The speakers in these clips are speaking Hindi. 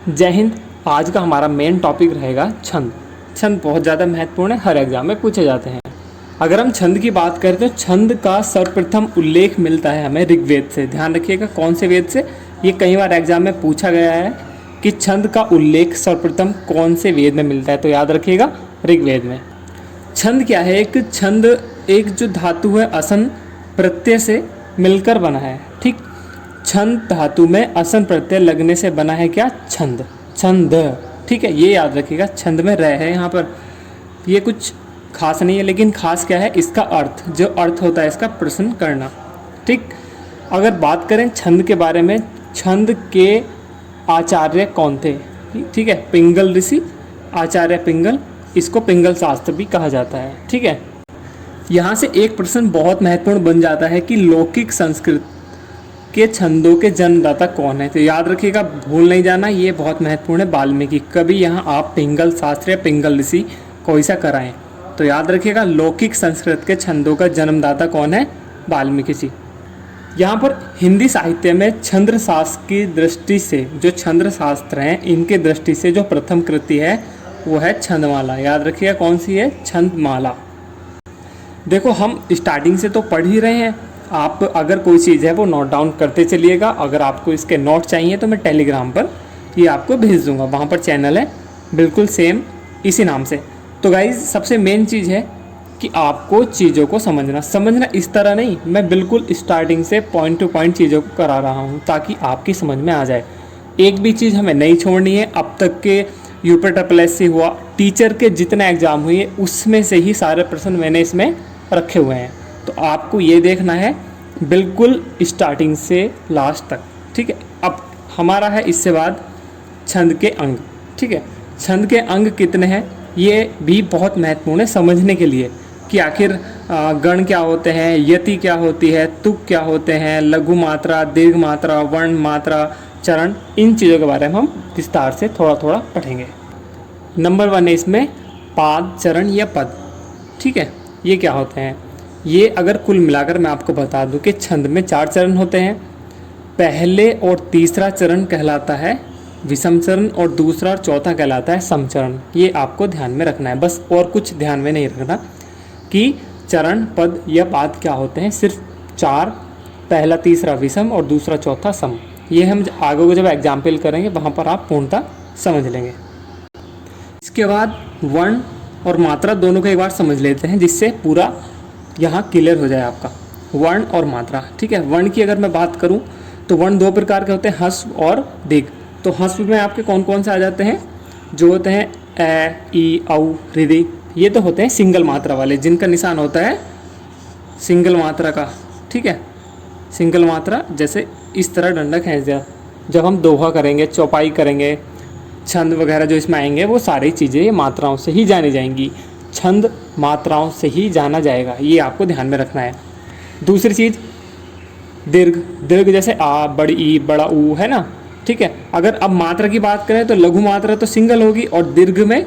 जय हिंद। आज का हमारा मेन टॉपिक रहेगा छंद। छंद बहुत ज़्यादा महत्वपूर्ण है, हर एग्जाम में पूछे जाते हैं। अगर हम छंद की बात करें तो छंद का सर्वप्रथम उल्लेख मिलता है हमें ऋग्वेद से। ध्यान रखिएगा कौन से वेद से, ये कई बार एग्जाम में पूछा गया है कि छंद का उल्लेख सर्वप्रथम कौन से वेद में मिलता है, तो याद रखिएगा ऋग्वेद में। छंद क्या है? एक छंद एक जो धातु है असन प्रत्यय से मिलकर बना है। ठीक, छंद धातु में असन प्रत्यय लगने से बना है क्या? छंद। छंद, ठीक है, ये याद रखिएगा। छंद में रह है यहाँ पर, ये कुछ खास नहीं है, लेकिन खास क्या है? इसका अर्थ, जो अर्थ होता है इसका प्रश्न करना। ठीक, अगर बात करें छंद के बारे में, छंद के आचार्य कौन थे? ठीक है, पिंगल ऋषि, आचार्य पिंगल, इसको पिंगल शास्त्र भी कहा जाता है। ठीक है, यहाँ से एक प्रश्न बहुत महत्वपूर्ण बन जाता है कि लौकिक संस्कृत के छंदों के जन्मदाता कौन है? तो याद रखिएगा, भूल नहीं जाना, ये बहुत महत्वपूर्ण है। वाल्मीकि, कभी यहाँ आप पिंगल शास्त्र या पिंगल ऋषि कोई सा कराएं तो याद रखिएगा लौकिक संस्कृत के छंदों का जन्मदाता कौन है? वाल्मीकि जी। यहाँ पर हिंदी साहित्य में छंद शास्त्र की दृष्टि से, जो छंद शास्त्र हैं इनके दृष्टि से जो प्रथम कृति है वो है छंदमाला। याद रखिएगा कौन सी है? छंदमाला। देखो हम स्टार्टिंग से तो पढ़ ही रहे हैं, आप अगर कोई चीज़ है वो नोट डाउन करते चलिएगा। अगर आपको इसके नोट चाहिए तो मैं टेलीग्राम पर ये आपको भेज दूंगा, वहाँ पर चैनल है बिल्कुल सेम इसी नाम से। तो गाइज सबसे मेन चीज़ है कि आपको चीज़ों को समझना इस तरह नहीं, मैं बिल्कुल स्टार्टिंग से पॉइंट टू पॉइंट चीज़ों को करा रहा हूँ ताकि आपकी समझ में आ जाए। एक भी चीज़ हमें नहीं छोड़नी है। अब तक के यूपी हुआ, टीचर के जितने एग्ज़ाम हुए उसमें से ही सारे प्रश्न मैंने इसमें रखे हुए हैं, तो आपको ये देखना है बिल्कुल स्टार्टिंग से लास्ट तक। ठीक है, अब हमारा है इससे बाद छंद के अंग। ठीक है, छंद के अंग कितने हैं ये भी बहुत महत्वपूर्ण है समझने के लिए कि आखिर गण क्या होते हैं, यति क्या होती है, तुक क्या होते हैं, लघु मात्रा, दीर्घ मात्रा, वर्ण मात्रा, चरण, इन चीज़ों के बारे में हम विस्तार से थोड़ा थोड़ा पढ़ेंगे। नंबर 1 है इसमें पाद, चरण या पद। ठीक है, ये क्या होते हैं? ये अगर कुल मिलाकर मैं आपको बता दूं कि छंद में 4 चरण होते हैं। पहले और तीसरा चरण कहलाता है विषम चरण और दूसरा और चौथा कहलाता है सम चरण। ये आपको ध्यान में रखना है बस, और कुछ ध्यान में नहीं रखना कि चरण, पद या पाद क्या होते हैं। सिर्फ 4, पहला तीसरा विषम और दूसरा चौथा सम। ये हम आगे को जब एग्जाम्पल करेंगे वहाँ पर आप पूर्णतः समझ लेंगे। इसके बाद वर्ण और मात्रा दोनों को एक बार समझ लेते हैं जिससे पूरा यहाँ क्लियर हो जाए आपका वर्ण और मात्रा। ठीक है, वर्ण की अगर मैं बात करूँ तो वर्ण 2 प्रकार के होते हैं, ह्रस्व और दीर्घ। तो ह्रस्व में आपके कौन कौन से आ जाते हैं? जो होते हैं ए, ई, औ, हृदय, ये तो होते हैं सिंगल मात्रा वाले, जिनका निशान होता है सिंगल मात्रा का। ठीक है, सिंगल मात्रा, जैसे इस तरह डंडा खींच दिया। जब हम दोहा करेंगे, चौपाई करेंगे, छंद वगैरह जो इसमें आएंगे वो सारी चीज़ें मात्राओं से ही जानी जाएंगी। छंद मात्राओं से ही जाना जाएगा, ये आपको ध्यान में रखना है। दूसरी चीज़ दीर्घ। दीर्घ जैसे आ, बड़ी ई, बड़ा ऊ, है ना। ठीक है, अगर अब मात्रा की बात करें तो लघु मात्रा तो सिंगल होगी और दीर्घ में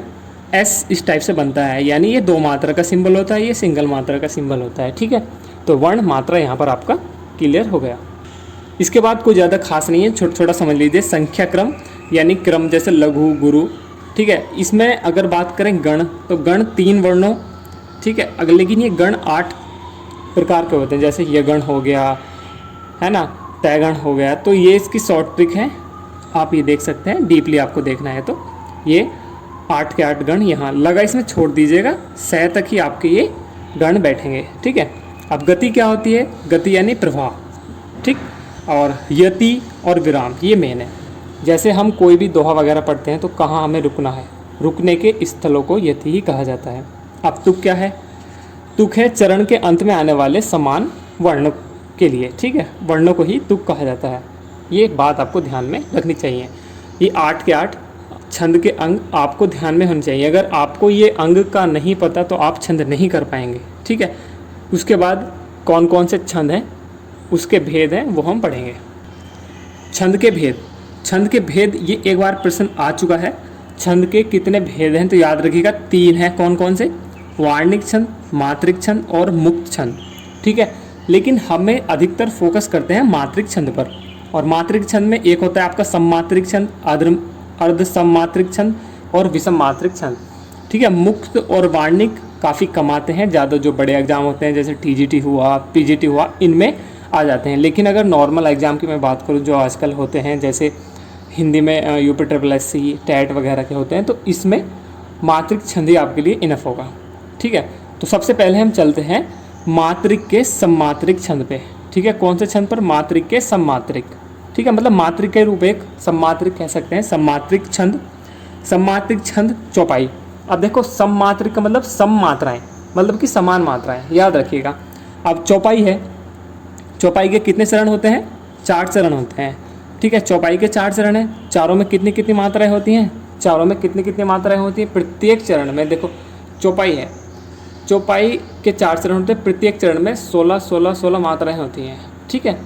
एस इस टाइप से बनता है, यानी ये 2 मात्रा का सिंबल होता है, ये सिंगल मात्रा का सिंबल होता है। ठीक है, तो वर्ण मात्रा यहाँ पर आपका क्लियर हो गया। इसके बाद कोई ज़्यादा खास नहीं है, छोटा छोटा समझ लीजिए। संख्या क्रम यानी क्रम, जैसे लघु, गुरु। ठीक है, इसमें अगर बात करें गण, तो गण 3 वर्णों। ठीक है, अगर लेकिन ये गण 8 प्रकार के होते हैं, जैसे यगण हो गया, है ना, तैगण हो गया। तो ये इसकी शॉर्ट ट्रिक है, आप ये देख सकते हैं, डीपली आपको देखना है तो ये 8 के 8 गण यहाँ लगा, इसमें छोड़ दीजिएगा, सह तक ही आपके ये गण बैठेंगे। ठीक है, अब गति क्या होती है? गति यानी प्रवाह। ठीक, और यति और विराम ये मेन है। जैसे हम कोई भी दोहा वगैरह पढ़ते हैं तो कहाँ हमें रुकना है, रुकने के स्थलों को यति ही कहा जाता है। अब तुक क्या है? तुक है चरण के अंत में आने वाले समान वर्णों के लिए। ठीक है, वर्णों को ही तुक कहा जाता है, ये बात आपको ध्यान में रखनी चाहिए। ये 8 के 8 छंद के अंग आपको ध्यान में होने चाहिए। अगर आपको ये अंग का नहीं पता तो आप छंद नहीं कर पाएंगे। ठीक है, उसके बाद कौन कौन से छंद हैं, उसके भेद हैं, वो हम पढ़ेंगे। छंद के भेद। छंद के भेद ये एक बार प्रश्न आ चुका है। छंद के कितने भेद हैं तो याद रखिएगा 3 हैं। कौन कौन से? वार्णिक छंद, मात्रिक छंद और मुक्त छंद। ठीक है, लेकिन हमें अधिकतर फोकस करते हैं मात्रिक छंद पर। और मात्रिक छंद में एक होता है आपका सममात्रिक छंद, अर्ध सममात्रिक छंद और विषम मात्रिक छंद। ठीक है, मुक्त और वार्णिक काफ़ी कमाते हैं, ज़्यादा जो बड़े एग्जाम होते हैं जैसे टीजीटी हुआ, पीजीटी हुआ, इनमें आ जाते हैं। लेकिन अगर नॉर्मल एग्जाम की मैं बात करूँ जो आजकल होते हैं, जैसे हिंदी में यूपी टैट वगैरह के होते हैं, तो इसमें मात्रिक छंद ही आपके लिए इनफ होगा। ठीक है, तो सबसे पहले हम चलते हैं मात्रिक के सममात्रिक छंद पे। ठीक है, कौन से छंद पर? मात्रिक के सममात्रिक। ठीक है, मतलब मात्रिक के रूप एक सममात्रिक कह सकते हैं, सममात्रिक छंद। सममात्रिक छंद चौपाई। अब देखो सममात्रिक का मतलब सम मात्राएं, मतलब कि समान मात्राएं, याद रखिएगा। अब चौपाई है, चौपाई के कितने चरण होते हैं? 4 चरण होते हैं। ठीक है, चौपाई के 4 चरण हैं। चारों में कितनी कितनी मात्राएं होती हैं? चारों में कितनी कितनी मात्राएं होती हैं? प्रत्येक चरण में देखो चौपाई है, चौपाई के 4 चरण होते हैं, प्रत्येक चरण में 16 मात्राएं होती हैं। ठीक है,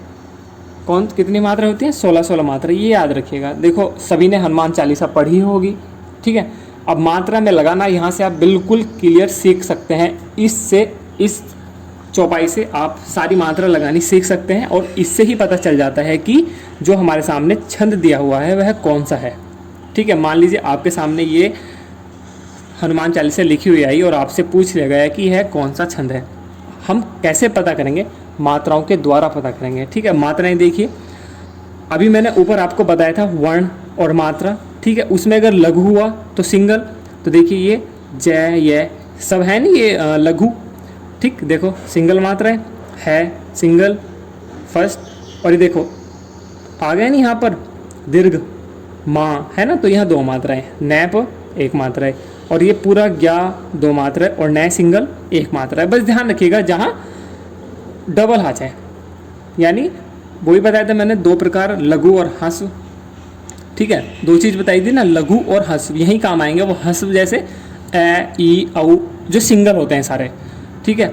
कौन कितनी मात्राएं होती हैं? 16 मात्राएं, ये याद रखिएगा। देखो सभी ने हनुमान चालीसा पढ़ी होगी। ठीक है, अब मात्रा में लगाना यहाँ से आप बिल्कुल क्लियर सीख सकते हैं। इससे इस चौपाई से आप सारी मात्रा लगानी सीख सकते हैं और इससे ही पता चल जाता है कि जो हमारे सामने छंद दिया हुआ है वह कौन सा है। ठीक है, मान लीजिए आपके सामने ये हनुमान चालीसा लिखी हुई आई और आपसे पूछ लिया गया कि यह कौन सा छंद है। हम कैसे पता करेंगे? मात्राओं के द्वारा पता करेंगे। ठीक है, मात्राएं देखिए, अभी मैंने ऊपर आपको बताया था वर्ण और मात्रा। ठीक है, उसमें अगर लघु हुआ तो सिंगल, तो देखिए ये जय ये सब है नहीं, ये लघु। ठीक, देखो सिंगल मात्रा है सिंगल फर्स्ट। और ये देखो आ गया नहीं यहाँ पर दीर्घ माँ है ना, तो यहाँ 2 मात्राएं, नैप 1 मात्रा है, और ये पूरा ज्ञा 2 मात्रा है, और नए सिंगल 1 मात्रा है। बस ध्यान रखिएगा जहाँ डबल आ जाए, यानी वही बताया था मैंने 2 प्रकार, लघु और ह्रस्व। ठीक है, 2 चीज़ बताई थी ना, लघु और ह्रस्व, यही काम आएंगे। वो ह्रस्व जैसे ए ई औ जो सिंगल होते हैं सारे। ठीक है,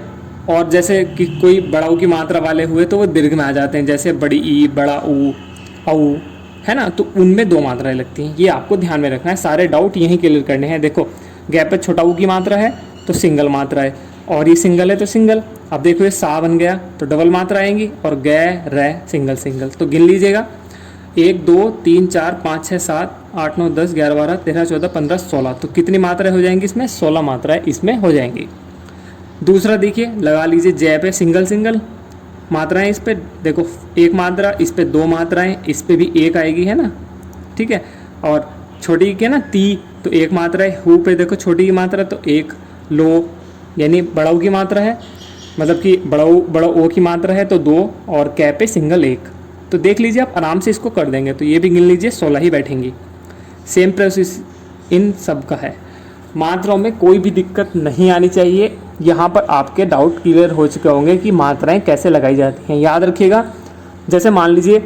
और जैसे कि कोई बड़ा ऊ की मात्रा वाले हुए तो वो दीर्घ में आ जाते हैं, जैसे बड़ी ई, बड़ा ऊ, औ, है ना, तो उनमें 2 मात्राएं लगती हैं। ये आपको ध्यान में रखना है, सारे डाउट यहीं क्लियर करने हैं। देखो गैप पे छोटा ऊ की मात्रा है तो सिंगल मात्रा है, और ये सिंगल है तो सिंगल। अब देखो ये सा बन गया तो डबल मात्रा आएंगी, और गै रै सिंगल सिंगल। तो गिन लीजिएगा 1 2 3 4 5 6 7 8 9 10 11 12 13 14 15 16। तो कितनी मात्राएं हो जाएंगी इसमें? 16 मात्राएं इसमें हो जाएंगी। दूसरा देखिए, लगा लीजिए जय पे सिंगल सिंगल मात्राएं, इस पे देखो 1 मात्रा, इस पे 2 मात्राएं, इस पे भी 1 आएगी, है ना। ठीक है, और छोटी के ना ती, तो 1 मात्रा है। हु पे देखो छोटी की मात्रा तो 1, लो यानी बड़ा ऊ की मात्रा है, मतलब कि बड़ा ओ की मात्रा है तो 2, और कै पे सिंगल 1। तो देख लीजिए आप आराम से इसको कर देंगे, तो ये भी गिन लीजिए 16 ही बैठेंगी। सेम प्रोसेस इन सब का है। मात्राओं में कोई भी दिक्कत नहीं आनी चाहिए। यहाँ पर आपके डाउट क्लियर हो चुके होंगे कि मात्राएं कैसे लगाई जाती हैं। याद रखिएगा, जैसे मान लीजिए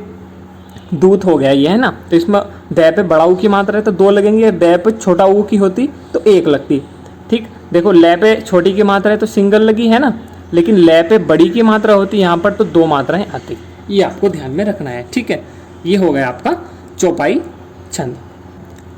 दूध हो गया ये, है ना, तो इसमें दै पे बड़ा ऊ की मात्रा है तो 2 लगेंगे, दै पे छोटा ऊ की होती तो 1 लगती। ठीक, देखो लै पे छोटी की मात्रा है तो सिंगल लगी, है ना, लेकिन लै पे बड़ी की मात्रा होती यहाँ पर तो 2 मात्राएं आती। ये आपको ध्यान में रखना है। ठीक है, ये हो गया आपका चौपाई छंद।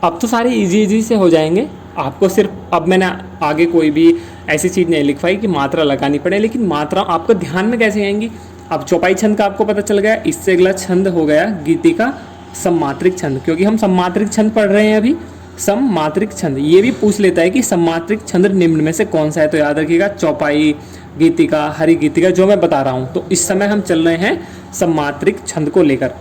अब तो सारे इजी से हो जाएंगे। आपको सिर्फ अब मैंने आगे कोई भी ऐसी चीज़ नहीं लिखवाई कि मात्रा लगानी पड़े, लेकिन मात्रा आपको ध्यान में कैसे आएंगी। अब चौपाई छंद का आपको पता चल गया। इससे अगला छंद हो गया गीतिका सममात्रिक छंद, क्योंकि हम सममात्रिक छंद पढ़ रहे हैं अभी। सममात्रिक छंद ये भी पूछ लेता है कि सममात्रिक छंद निम्न में से कौन सा है, तो याद रखिएगा चौपाई, गीतिका, हरि गीतिका जो मैं बता रहा हूँ। तो इस समय हम चल रहे हैं सममात्रिक छंद को लेकर।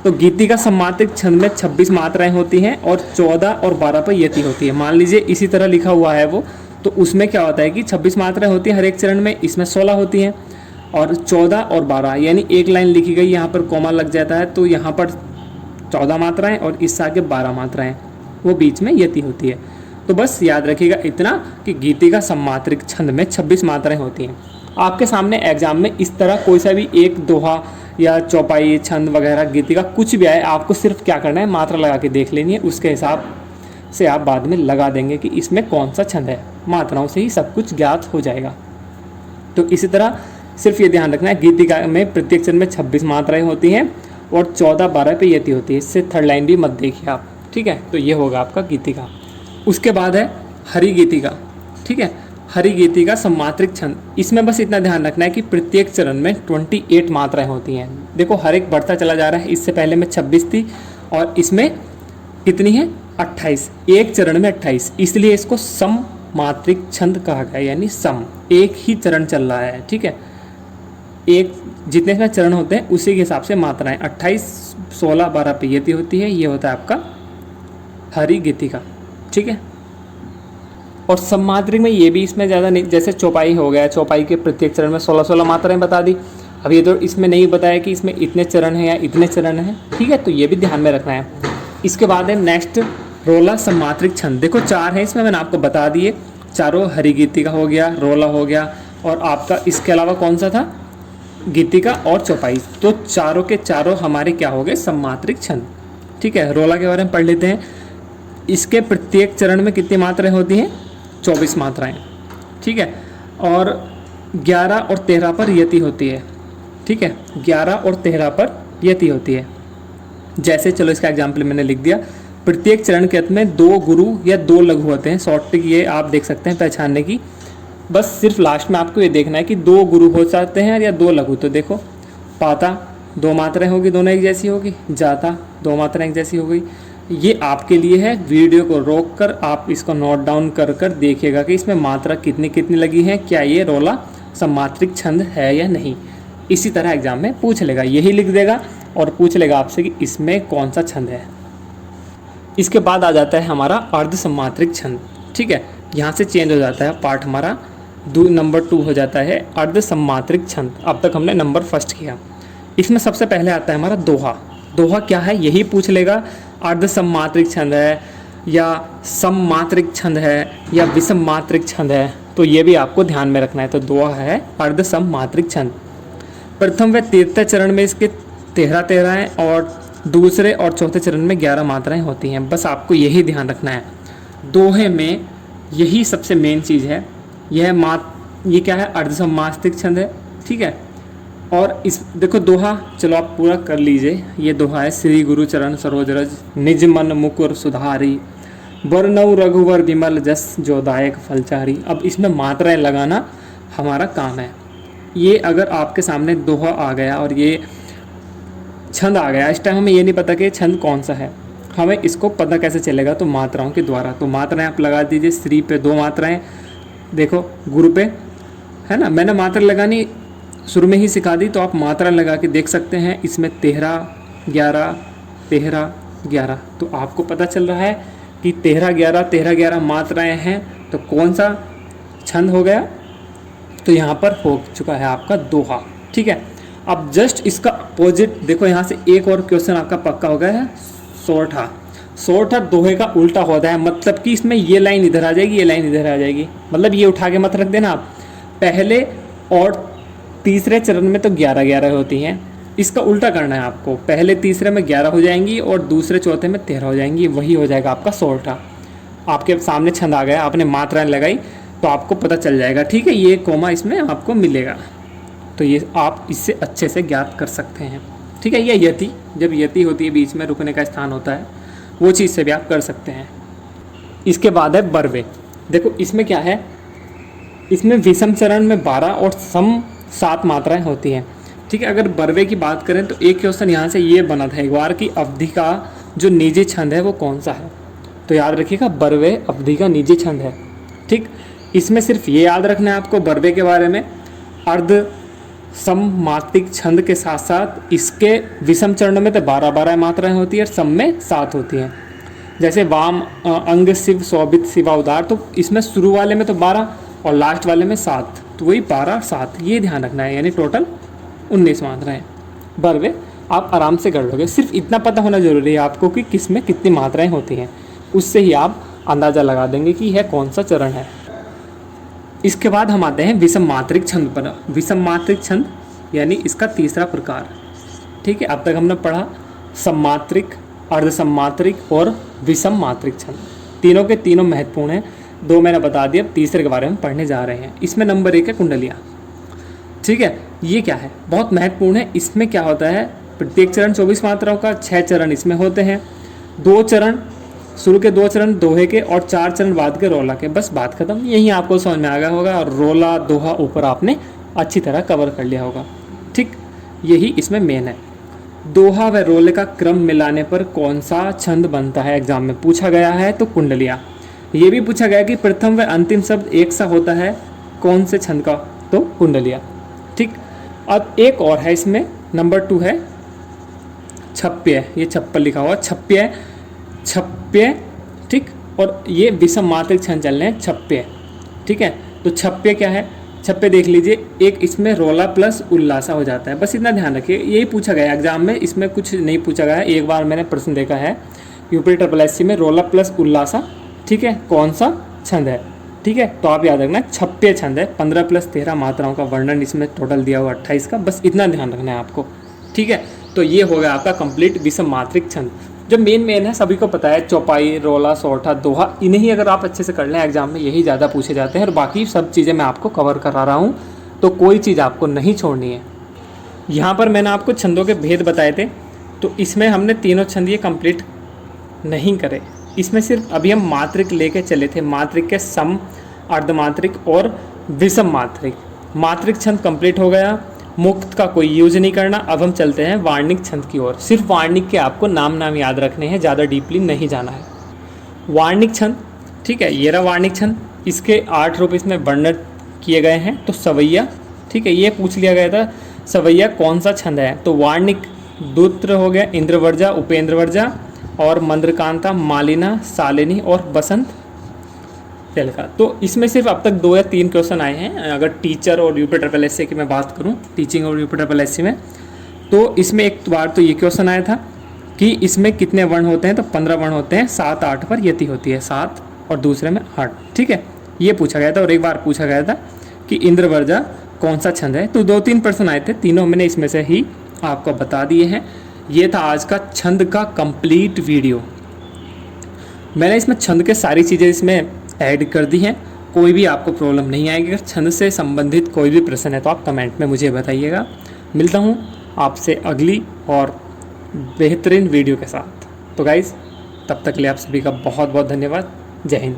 तो गीतिका सममात्रिक छंद में 26 मात्राएं होती हैं और 14 और 12 पर यति होती है। मान लीजिए इसी तरह लिखा हुआ है वो, तो उसमें क्या होता है कि 26 मात्राएं होती हैं हर एक चरण में, इसमें 16 होती हैं, और 14 और 12 यानी एक लाइन लिखी गई, यहाँ पर कोमा लग जाता है, तो यहाँ पर 14 मात्राएं और इससे आगे 12 मात्राएं, वो बीच में यति होती है। तो बस याद रखिएगा इतना कि गीतिका सममात्रिक छंद में 26 मात्राएं होती हैं। आपके सामने एग्जाम में इस तरह कोई सा भी एक दोहा या चौपाई, छंद वगैरह, गीतिका कुछ भी आए, आपको सिर्फ क्या करना है, मात्रा लगा के देख लेनी है, उसके हिसाब से आप बाद में लगा देंगे कि इसमें कौन सा छंद है। मात्राओं से ही सब कुछ ज्ञात हो जाएगा। तो इसी तरह सिर्फ ये ध्यान रखना है, गीतिका में प्रत्येक छंद में 26 मात्राएं होती हैं और 14-12 पे यति होती है। इससे थर्ड लाइन भी मत देखिए आप, ठीक है। तो ये होगा आपका गीतिका। उसके बाद है हरि गीतिका, ठीक है। हरि गीतिका सममात्रिक छंद, इसमें बस इतना ध्यान रखना है कि प्रत्येक चरण में 28 मात्राएं होती हैं। देखो हर एक बढ़ता चला जा रहा है, इससे पहले में 26 थी और इसमें कितनी है 28, एक चरण में 28, इसलिए इसको सम मात्रिक छंद कहा गया, यानी सम, एक ही चरण चल रहा है। ठीक है, एक जितने इसमें चरण होते हैं उसी के हिसाब से मात्राएं 28, 16, 12 पे यति होती है। ये होता है आपका हरि गीतिका। ठीक है, और सममात्रिक में ये भी इसमें ज़्यादा नहीं, जैसे चौपाई हो गया, चौपाई के प्रत्येक चरण में 16-16 मात्राएं बता दी। अब ये तो इसमें नहीं बताया कि इसमें इतने चरण हैं या इतने चरण हैं। ठीक है, तो ये भी ध्यान में रखना है। इसके बाद है नेक्स्ट रोला सममात्रिक छंद। देखो 4 है इसमें, मैंने आपको बता दिए, चारों हरि गीतिका हो गया, रोला हो गया, और आपका इसके अलावा कौन सा था, गीतिका और चौपाई। तो चारों के चारों हमारे क्या हो गए, सममात्रिक छंद। ठीक है, रोला के बारे में पढ़ लेते हैं। इसके प्रत्येक चरण में कितनी मात्राएं होती हैं, 24 मात्राएं। ठीक है, और 11 और 13 पर यति होती है। ठीक है, 11 और 13 पर यति होती है। जैसे चलो इसका एग्जाम्पल मैंने लिख दिया, प्रत्येक चरण के अंत में 2 गुरु या 2 लघु होते हैं। शॉर्ट ट्रिक ये आप देख सकते हैं पहचानने की, बस सिर्फ लास्ट में आपको ये देखना है कि 2 गुरु हो जाते हैं या 2 लघु। तो देखो पाता 2 मात्राएं होगी, दोनों एक जैसी होगी, जाता 2 मात्राएं एक जैसी हो गई। ये आपके लिए है, वीडियो को रोक कर आप इसको नोट डाउन कर कर देखिएगा कि इसमें मात्रा कितनी कितनी लगी है, क्या ये रोला सममात्रिक छंद है या नहीं। इसी तरह एग्जाम में पूछ लेगा, यही लिख देगा और पूछ लेगा आपसे कि इसमें कौन सा छंद है। इसके बाद आ जाता है हमारा अर्ध सममात्रिक छंद। ठीक है, यहाँ से चेंज हो जाता है पार्ट, हमारा नंबर 2 हो जाता है अर्ध सममात्रिक छंद। अब तक हमने नंबर फर्स्ट किया। इसमें सबसे पहले आता है हमारा दोहा। दोहा क्या है, यही पूछ लेगा, अर्ध सममात्रिक छंद है या सममात्रिक छंद है या विषम मात्रिक छंद है, तो ये भी आपको ध्यान में रखना है। तो दोहा है अर्ध सममात्रिक छंद। प्रथम व तृतीय चरण में इसके 13 हैं और दूसरे और चौथे चरण में 11 मात्राएं होती हैं। बस आपको यही ध्यान रखना है, दोहे में यही सबसे मेन चीज़ है। ये क्या है, अर्ध सममात्रिक छंद है। ठीक है, और इस देखो दोहा, चलो आप पूरा कर लीजिए। ये दोहा है, श्री गुरु चरण सरोज रज, निज मन मुकुर सुधारी, बरनऊ रघुवर विमल जस, जो दायक फलचारी। अब इसमें मात्राएं लगाना हमारा काम है। ये अगर आपके सामने दोहा आ गया और ये छंद आ गया, इस टाइम हमें ये नहीं पता कि छंद कौन सा है, हमें इसको पता कैसे चलेगा, तो मात्राओं के द्वारा। तो मात्राएं आप लगा दीजिए। श्री पे 2 मात्राएं, देखो गुरु पे है ना, मैंने मात्रा लगानी शुरू में ही सिखा दी, तो आप मात्रा लगा के देख सकते हैं। इसमें 13, 11, 13, 11, तो आपको पता चल रहा है कि 13, 11 मात्राएं हैं, तो कौन सा छंद हो गया, तो यहाँ पर हो चुका है आपका दोहा। ठीक है, अब जस्ट इसका अपोजिट देखो, यहाँ से एक और क्वेश्चन आपका पक्का हो गया है, सोरठा। सोरठा दोहे का उल्टा होता है, मतलब कि इसमें ये लाइन इधर आ जाएगी, ये लाइन इधर आ जाएगी, मतलब ये उठा के मत रख देना आप। पहले और तीसरे चरण में तो 11 होती हैं, इसका उल्टा करना है आपको। पहले तीसरे में 11 हो जाएंगी और दूसरे चौथे में 13 हो जाएंगी, वही हो जाएगा आपका सोरठा। आपके सामने छंद आ गया, आपने मात्राएं लगाई तो आपको पता चल जाएगा। ठीक है, ये कोमा इसमें आपको मिलेगा, तो ये आप इससे अच्छे से ज्ञात कर सकते हैं। ठीक है, ये यति, जब यति होती है बीच में रुकने का स्थान होता है, वो चीज़ से भी आप कर सकते हैं। इसके बाद है बरवे। देखो इसमें क्या है, इसमें विषम चरण में 12 और सम 7 मात्राएं होती हैं। ठीक है, अगर बरवे की बात करें तो एक क्वेश्चन यहाँ से ये बना था एक बार कि अवधि का जो निजी छंद है वो कौन सा है, तो याद रखिएगा बरवे अवधि का निजी छंद है। ठीक, इसमें सिर्फ ये याद रखना है आपको बरवे के बारे में, अर्ध सममात्रिक छंद के साथ साथ इसके विषम चरण में तो 12 मात्राएं होती है और सम में 7 होती हैं। जैसे वाम अंग शिव शोभित शिवा उदार, तो इसमें शुरू वाले में तो 12 और लास्ट वाले में 7, तो वही 12 7, ये ध्यान रखना है, यानी टोटल 19 मात्राएं। बरवे आप आराम से कर लोगे, सिर्फ इतना पता होना जरूरी है आपको कि किस में कितनी मात्राएं होती हैं, उससे ही आप अंदाज़ा लगा देंगे कि यह कौन सा चरण है। इसके बाद हम आते हैं विषम मात्रिक छंद पर। विषम मात्रिक छंद यानी इसका तीसरा प्रकार। ठीक है, अब तक हमने पढ़ा सममात्रिक, अर्ध सममात्रिक और विषम मात्रिक छंद। तीनों के तीनों महत्वपूर्ण हैं, 2 मैंने बता दिया, अब तीसरे के बारे में पढ़ने जा रहे हैं। इसमें नंबर 1 है कुंडलियाँ। ठीक है, ये क्या है, बहुत महत्वपूर्ण है। इसमें क्या होता है, प्रत्येक चरण 24 मात्राओं का, 6 चरण इसमें होते हैं, 2 चरण शुरू के 2 चरण दोहे के और 4 चरण बाद के रोला के, बस बात खत्म। यही आपको समझ में आ गया होगा, और रोला दोहा ऊपर आपने अच्छी तरह कवर कर लिया होगा। ठीक, यही इसमें मेन है। दोहा व रोले का क्रम मिलाने पर कौन सा छंद बनता है, एग्जाम में पूछा गया है। तो कुंडलिया। ये भी पूछा गया कि प्रथम व अंतिम शब्द एक सा होता है कौन से छंद का, तो कुंडलिया। ठीक, अब एक और है इसमें, नंबर 2 है छप्य। ये छप्पर लिखा हुआ छप्य, छप्य। ठीक, और ये विषम मात्रिक छंद चल रहे हैं छप्य। ठीक है, तो छप्य क्या है, छप्पे देख लीजिए, एक इसमें रोला प्लस उल्लासा हो जाता है, बस इतना ध्यान रखिए। यही पूछा गया एग्जाम में, इसमें कुछ नहीं पूछा गया है। एक बार मैंने प्रश्न देखा है यूपी SSS में, रोला प्लस उल्लासा, ठीक है, कौन सा छंद है। ठीक है, तो आप याद रखना छप्य छंद है। 15 + 13 मात्राओं का वर्णन इसमें टोटल दिया हुआ 28 का, बस इतना ध्यान रखना है आपको। ठीक है, तो ये हो गया आपका कंप्लीट विषम मात्रिक छंद। जो मेन है सभी को पता है, चौपाई, रोला, सोठा, दोहा, इन्हीं अगर आप अच्छे से कर लें एग्जाम में, यही ज़्यादा पूछे जाते हैं। और बाकी सब चीज़ें मैं आपको कवर करा रहा हूँ, तो कोई चीज़ आपको नहीं छोड़नी है। यहाँ पर मैंने आपको छंदों के भेद बताए थे, तो इसमें हमने तीनों छंद ये कंप्लीट नहीं करे। इसमें सिर्फ अभी हम मात्रिक लेके चले थे, मात्रिक के सम, अर्धमात्रिक और विषम मात्रिक। मात्रिक छंद कंप्लीट हो गया, मुक्त का कोई यूज नहीं करना। अब हम चलते हैं वार्णिक छंद की ओर। सिर्फ वार्णिक के आपको नाम याद रखने हैं, ज़्यादा डीपली नहीं जाना है। वार्णिक छंद, ठीक है, ये रहा वार्णिक छंद। इसके 8 रूप इसमें वर्णन किए गए हैं। तो सवैया, ठीक है, ये पूछ लिया गया था सवैया कौन सा छंद है, तो वार्णिक दूत्र हो गया, इंद्रवर्जा, उपेंद्रवर्जा और मंद्रकांता, मालिना, शालिनी और बसंत तेलका। तो इसमें सिर्फ अब तक 2 या 3 क्वेश्चन आए हैं। अगर टीचर और यूपी SSS की मैं बात करूं, टीचिंग और यूपी SSS में, तो इसमें एक बार तो ये क्वेश्चन आया था कि इसमें कितने वर्ण होते हैं, तो 15 वर्ण होते हैं, 7 8 पर यति होती है, 7 और दूसरे में 8। ठीक है, ये पूछा गया था। और एक बार पूछा गया था कि इंद्रवर्जा कौन सा छंद है, तो 2-3 प्रश्न आए थे, तीनों मैंने इसमें से ही आपको बता दिए हैं। ये था आज का छंद का कंप्लीट वीडियो। मैंने इसमें छंद के सारी चीज़ें इसमें ऐड कर दी हैं, कोई भी आपको प्रॉब्लम नहीं आएगी। अगर छंद से संबंधित कोई भी प्रश्न है तो आप कमेंट में मुझे बताइएगा। मिलता हूँ आपसे अगली और बेहतरीन वीडियो के साथ। तो गाइज़, तब तक के लिए आप सभी का बहुत बहुत धन्यवाद। जय हिंद।